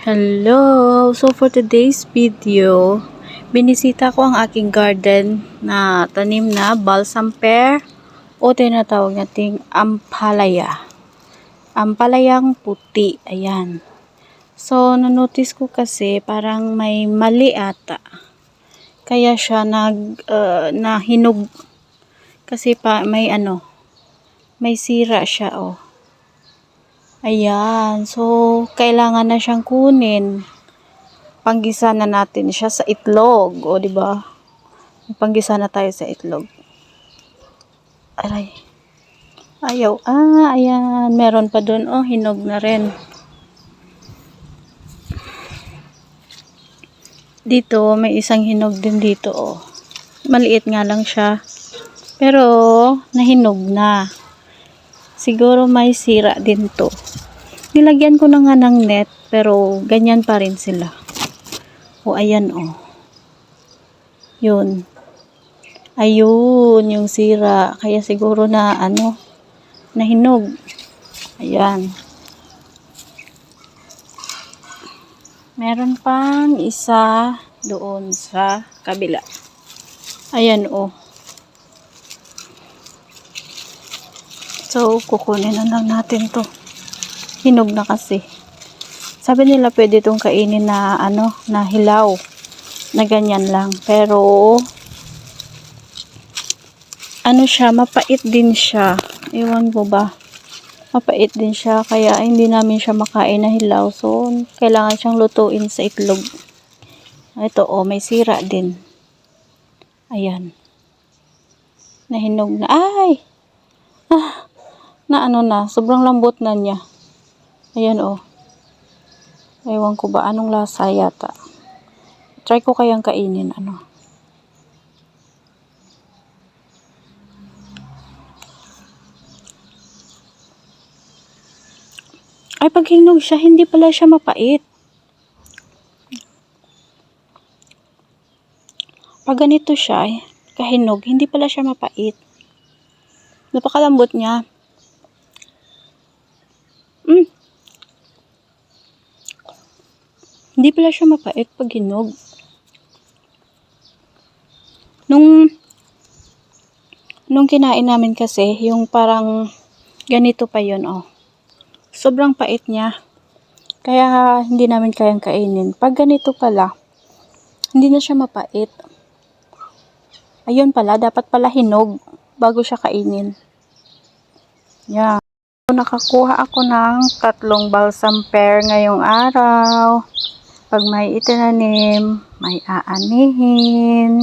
Hello! So for today's video, binisita ko ang aking garden na tanim na balsam pear o tinatawag nating ampalaya. Ampalayang puti. Ayan. So, nanotice ko kasi parang may mali ata. Kaya siya nahinog. Kasi may sira siya oh. Ayan. So, kailangan na siyang kunin. Panggisa na natin siya sa itlog. O, diba? Panggisa na tayo sa itlog. Aray. Ayaw. Ayan. Meron pa dun. Oh, hinog na rin. Dito, may isang hinog din dito. Oh. Maliit nga lang siya. Pero, nahinog na. Siguro may sira din to. Nilagyan ko na nga ng net, pero ganyan pa rin sila. O, ayan o. Yun. Ayun, yung sira. Kaya siguro na, nahinog. Ayan. Meron pang isa doon sa kabila. Ayan o. So, kukunin na lang natin to. Hinog na kasi. Sabi nila pwede itong kainin na na hilaw. Na ganyan lang. Pero siya, mapait din siya. Ewan ko ba. Mapait din siya. Kaya hindi namin siya makain na hilaw. So, kailangan siyang lutuin sa itlog. Ito may sira din. Ayan. Nahinog na. Ay! Na sobrang lambot na niya. Ayan ewan ko ba anong lasa yata. Try ko kayang kainin Ay, pag hinog siya, hindi pala siya mapait. Pag ganito siya, kahinog, hindi pala siya mapait. Napakalambot niya. Hindi pala siya mapait pag hinog. Nung kinain namin kasi, yung parang ganito pa yun Sobrang pait niya. Kaya hindi namin kayang kainin. Pag ganito pala, hindi na siya mapait. Ayun pala, dapat pala hinog bago siya kainin. Yan. Nakakuha ako ng 3 balsam pear ngayong araw. Pag may itinanim, may aanihin.